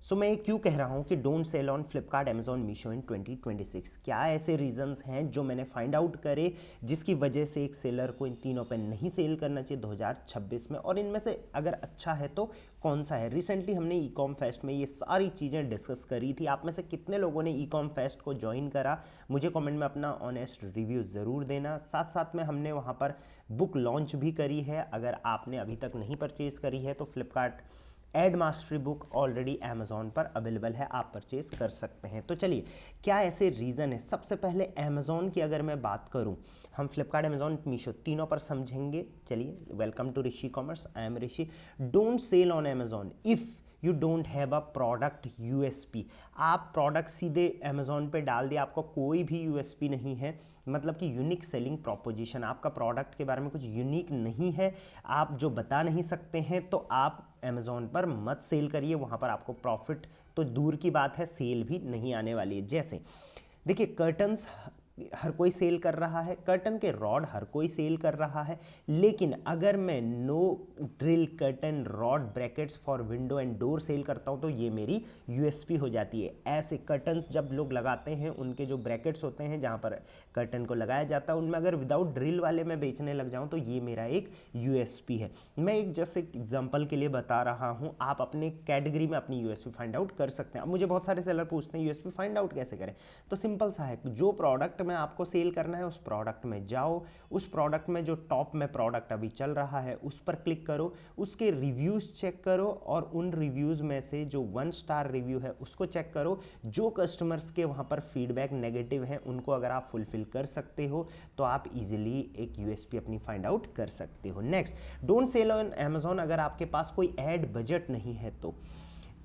सो मैं ये क्यों कह रहा हूँ कि don't sell on Flipkart Amazon Meesho in 2026। क्या ऐसे रीजंस हैं जो मैंने फाइंड आउट करे जिसकी वजह से एक सेलर को इन तीनों पे नहीं सेल करना चाहिए 2026 में, और इनमें से अगर अच्छा है तो कौन सा है। रिसेंटली हमने ई कॉम फेस्ट में ये सारी चीज़ें डिस्कस करी थी। आप में से कितने लोगों ने ई कॉम फेस्ट को ज्वाइन करा, मुझे कमेंट में अपना ऑनेस्ट रिव्यू ज़रूर देना। साथ साथ में हमने वहाँ पर बुक लॉन्च भी करी है। अगर आपने अभी तक नहीं परचेज़ करी है तो Flipkart ad mastery book already Amazon पर अवेलेबल है, आप परचेज कर सकते हैं। तो चलिए, क्या ऐसे रीज़न है। सबसे पहले अमेजॉन की अगर मैं बात करूं, हम फ्लिपकार्ट अमेजॉन मीशो तीनों पर समझेंगे। चलिए, welcome to Rishi commerce, I am Rishi. Don't sell on Amazon if you don't have a product USP. आप प्रोडक्ट सीधे अमेजोन पे डाल दिया, आपका कोई भी यूएसपी नहीं है, मतलब कि यूनिक सेलिंग प्रोपोजिशन, आपका प्रोडक्ट के बारे में कुछ यूनिक नहीं है, आप जो बता नहीं सकते हैं, तो आप अमेजोन पर मत सेल करिए। वहाँ पर आपको प्रॉफिट तो दूर की बात है, सेल भी नहीं आने वाली है। जैसे देखिए, कर्टन्स हर कोई सेल कर रहा है, कर्टन के रॉड हर कोई सेल कर रहा है, लेकिन अगर मैं no drill curtain rod brackets for window and door sell करता हूं तो ये मेरी यूएसपी हो जाती है। ऐसे कर्टन्स जब लोग लगाते हैं, उनके जो ब्रैकेट्स होते हैं जहां पर कर्टन को लगाया जाता है, उनमें अगर विदाउट ड्रिल वाले मैं बेचने लग जाऊं तो ये मेरा एक यूएसपी है। मैं एक जस्ट एक एग्जाम्पल के लिए बता रहा हूं, आप अपने कैटेगरी में अपनी यूएसपी फाइंड आउट कर सकते हैं। अब मुझे बहुत सारे सेलर पूछते हैं यूएसपी फाइंड आउट कैसे करें, तो सिंपल सा है, जो प्रोडक्ट में आपको सेल करना है उस प्रोडक्ट में जाओ, उस प्रोडक्ट में जो टॉप में प्रोडक्ट अभी चल रहा है उस पर क्लिक करो, उसके रिव्यूज चेक करो, और उन रिव्यूज में से जो 1 स्टार रिव्यू है उसको चेक करो। जो कस्टमर्स के वहां पर फीडबैक नेगेटिव है उनको अगर आप फुलफिल कर सकते हो तो आप इजीली एक यूएसपी अपनी फाइंड आउट कर सकते हो। Next, don't sell on Amazon अगर आपके पास कोई एड बजट नहीं है तो।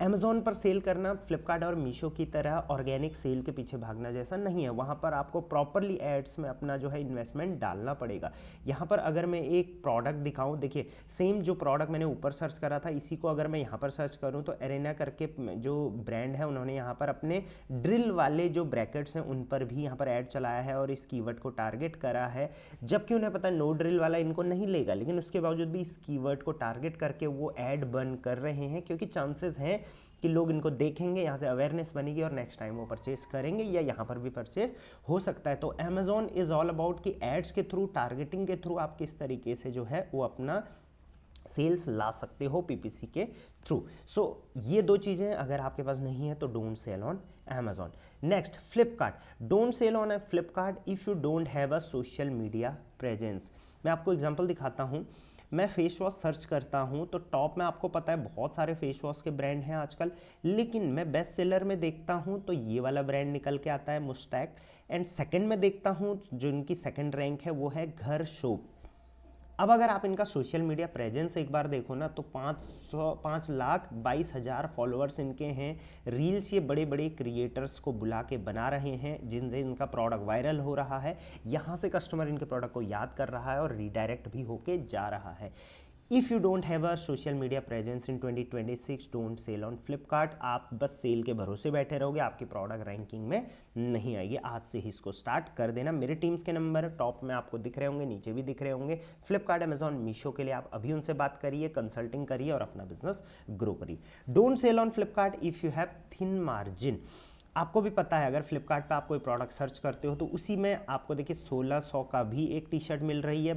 अमेजॉन पर सेल करना फ्लिपकार्ट और मीशो की तरह ऑर्गेनिक सेल के पीछे भागना जैसा नहीं है। वहाँ पर आपको प्रॉपरली एड्स में अपना जो है इन्वेस्टमेंट डालना पड़ेगा। यहाँ पर अगर मैं एक प्रोडक्ट दिखाऊँ, देखिए सेम जो प्रोडक्ट मैंने ऊपर सर्च करा था इसी को अगर मैं यहाँ पर सर्च करूँ तो एरेना करके जो ब्रांड है उन्होंने यहाँ पर अपने ड्रिल वाले जो ब्रैकेट्स हैं उन पर भी यहाँ पर ऐड चलाया है और इस कीवर्ड को टारगेट करा है, जबकि उन्हें पता है नो ड्रिल वाला इनको नहीं लेगा, लेकिन उसके बावजूद भी इस कीवर्ड को टारगेट करके वो ऐड बन कर रहे हैं, क्योंकि चांसेस हैं कि लोग इनको देखेंगे, यहाँ से अवेयरनेस बनेगी और नेक्स्ट टाइम वो परचेस करेंगे, या यहाँ पर भी परचेस हो सकता है। तो अमेजॉन इज ऑल अबाउट कि एड्स के थ्रू, टारगेटिंग के थ्रू आप किस तरीके से जो है वो अपना सेल्स ला सकते हो पीपीसी के थ्रू। सो ये दो चीज़ें अगर आपके पास नहीं है तो don't sell on Amazon. Next, Flipkart. Don't sell on Flipkart if you don't have a social media presence. मैं आपको एग्जांपल दिखाता हूँ। मैं फेस वॉश सर्च करता हूँ तो टॉप में आपको पता है बहुत सारे फेस वॉश के ब्रांड हैं आजकल, लेकिन मैं बेस्ट सेलर में देखता हूँ तो ये वाला ब्रांड निकल के आता है, मुस्टैक। एंड सेकंड में देखता हूँ जो इनकी सेकंड रैंक है वो है घर शोप। अब अगर आप इनका सोशल मीडिया प्रेजेंस एक बार देखो ना तो 5,22,000 फॉलोअर्स इनके हैं। रील्स ये बड़े बड़े क्रिएटर्स को बुला के बना रहे हैं जिनसे इनका प्रोडक्ट वायरल हो रहा है, यहाँ से कस्टमर इनके प्रोडक्ट को याद कर रहा है और रीडायरेक्ट भी होके जा रहा है। If you don't have a social media presence in 2026 don't sell on Flipkart. आप बस सेल के भरोसे बैठे रहोगे, आपकी प्रोडक्ट रैंकिंग में नहीं आएगी। आज से ही इसको स्टार्ट कर देना। मेरे टीम्स के नंबर टॉप में आपको दिख रहे होंगे, नीचे भी दिख रहे होंगे। फ्लिपकार्ट, अमेजॉन, मीशो के लिए आप अभी उनसे बात करिए, कंसल्टिंग करिए और अपना बिजनेस ग्रो करिए। Don't sell on Flipkart if you have thin margin. आपको भी पता है अगर फ्लिपकार्ट पे आप कोई प्रोडक्ट सर्च करते हो तो उसी में आपको देखिए 1600 का भी एक टी शर्ट मिल रही है,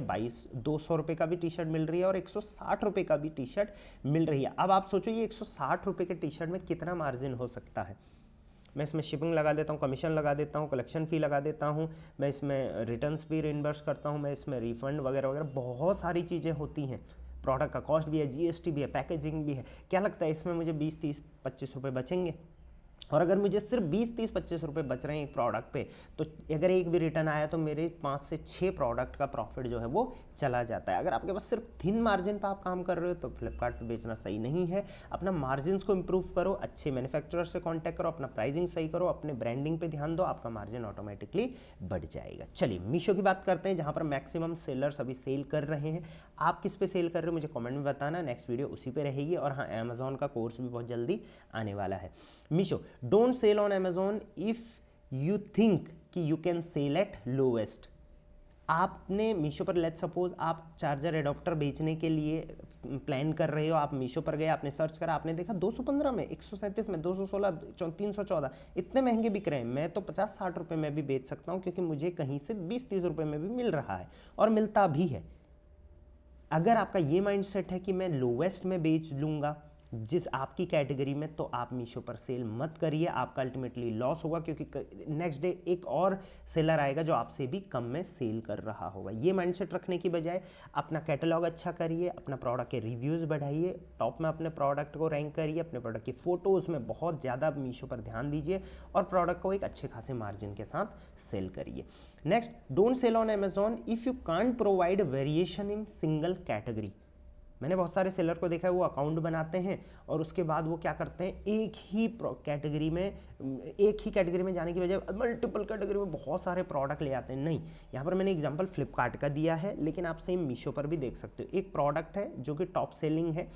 200 रुपये का भी टी शर्ट मिल रही है और 160 रुपये का भी टी शर्ट मिल रही है। अब आप सोचो ये 160 रुपये के टी शर्ट में कितना मार्जिन हो सकता है। मैं इसमें शिपिंग लगा देता हूँ, कमीशन लगा देता हूँ, कलेक्शन फ़ी लगा देता हूँ, मैं इसमें रिटर्न्स भी रिइंबर्स करता हूँ, मैं इसमें रिफंड वगैरह वगैरह बहुत सारी चीज़ें होती हैं। प्रोडक्ट का कॉस्ट भी है, जीएसटी भी है, पैकेजिंग भी है। क्या लगता है इसमें मुझे 20, 30, 25 रुपये बचेंगे? और अगर मुझे सिर्फ 20, 30, 25 रुपये बच रहे हैं एक प्रोडक्ट पे, तो अगर एक भी रिटर्न आया तो मेरे 5 से 6 प्रोडक्ट का प्रॉफिट जो है वो चला जाता है। अगर आपके पास सिर्फ थिन मार्जिन पर आप काम कर रहे हो तो फ्लिपकार्ट पे बेचना सही नहीं है। अपना मार्जिन को इंप्रूव करो, अच्छे मैन्युफैक्चरर से कॉन्टैक्ट करो, अपना प्राइसिंग सही करो, अपने ब्रांडिंग पे ध्यान दो, आपका मार्जिन ऑटोमेटिकली बढ़ जाएगा। चलिए मीशो की बात करते हैं जहाँ पर मैक्सिमम सेलर्स अभी सेल कर रहे हैं। आप किस पे सेल कर रहे हो मुझे कमेंट में बताना, नेक्स्ट वीडियो उसी पे रहेगी। और हाँ, अमेजॉन का कोर्स भी बहुत जल्दी आने वाला है। Meesho, don't sell on Amazon if you think कि you can sell at lowest. आपने मीशो पर, लेट्स सपोज आप चार्जर एडॉप्टर बेचने के लिए प्लान कर रहे हो, आप मीशो पर गए, आपने सर्च करा, आपने देखा 215 में, 137 में, 216, 314, इतने महंगे बिक रहे हैं, मैं तो 50-60 रुपये में भी बेच सकता हूँ क्योंकि मुझे कहीं से 20-30 रुपये में भी मिल रहा है और मिलता भी है। अगर आपका ये माइंडसेट है कि मैं लोवेस्ट में बेच लूँगा जिस आपकी कैटेगरी में, तो आप मीशो पर सेल मत करिए, आपका अल्टीमेटली लॉस होगा क्योंकि नेक्स्ट डे एक और सेलर आएगा जो आपसे भी कम में सेल कर रहा होगा। ये माइंडसेट रखने की बजाय अपना कैटलॉग अच्छा करिए, अपना प्रोडक्ट के रिव्यूज़ बढ़ाइए, टॉप में अपने प्रोडक्ट को रैंक करिए, अपने प्रोडक्ट की फ़ोटोज़ में बहुत ज़्यादा मीशो पर ध्यान दीजिए और प्रोडक्ट को एक अच्छे खासे मार्जिन के साथ सेल करिए। Next, don't sell on Amazon if you can't provide variation in single category. मैंने बहुत सारे सेलर को देखा है, वो अकाउंट बनाते हैं और उसके बाद वो क्या करते हैं, एक ही कैटेगरी में जाने की बजाय मल्टीपल कैटेगरी में बहुत सारे प्रोडक्ट ले आते हैं। नहीं, यहाँ पर मैंने एग्जांपल फ्लिपकार्ट का दिया है, लेकिन आप सेम मीशो पर भी देख सकते हो। एक प्रोडक्ट है जो कि टॉप सेलिंग है,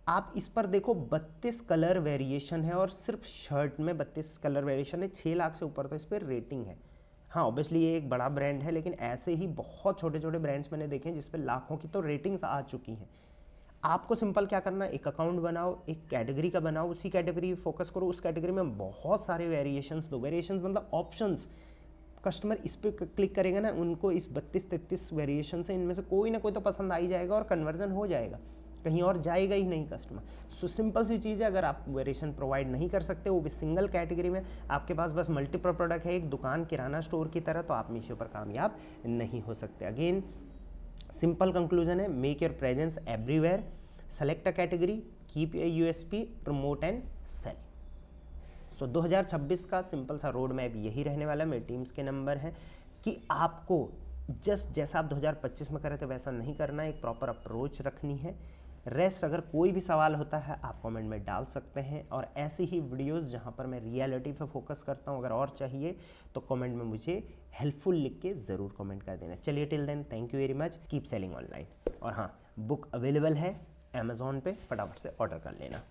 आप इस पर देखो 32 कलर वेरिएशन है और सिर्फ शर्ट में 32 कलर वेरिएशन है, 6 लाख से ऊपर तो इस पर रेटिंग है। हाँ, ऑब्वियसली ये एक बड़ा ब्रांड है, लेकिन ऐसे ही बहुत छोटे छोटे ब्रांड्स मैंने देखे हैं जिस पे लाखों की तो रेटिंग्स आ चुकी हैं। आपको सिंपल क्या करना है, एक अकाउंट बनाओ, एक कैटेगरी का बनाओ, उसी कैटेगरी फोकस करो, उस कैटेगरी में बहुत सारे वेरिएशंस दो। वेरिएशंस मतलब ऑप्शंस, कस्टमर इस पर क्लिक करेगा ना, उनको इस 32-33 वेरिएशन से इनमें से कोई ना कोई तो पसंद आ ही जाएगा और कन्वर्जन हो जाएगा, कहीं और जाएगा ही नहीं कस्टमर। सो सिंपल सी चीज़ है, अगर आप वेरिएशन प्रोवाइड नहीं कर सकते वो भी सिंगल कैटेगरी में, आपके पास बस मल्टीपल प्रोडक्ट है एक दुकान किराना स्टोर की तरह, तो आप मीशो पर कामयाब नहीं हो सकते। अगेन सिंपल कंक्लूजन है, make your presence everywhere, select a category, keep a USP, promote and sell. So 2026 का सिंपल सा रोड मैप यही रहने वाला है। मेरे टीम्स के नंबर हैं कि आपको जस्ट जैसा आप 2025 में करे थे वैसा नहीं करना है, एक प्रॉपर अप्रोच रखनी है। रेस्ट अगर कोई भी सवाल होता है आप कमेंट में डाल सकते हैं, और ऐसी ही वीडियोस जहां पर मैं रियलिटी पे फोकस करता हूं अगर और चाहिए तो कमेंट में मुझे हेल्पफुल लिख के ज़रूर कमेंट कर देना। चलिए, till then thank you very much, keep selling online. और हाँ, बुक अवेलेबल है अमेज़ॉन पे, फटाफट से ऑर्डर कर लेना।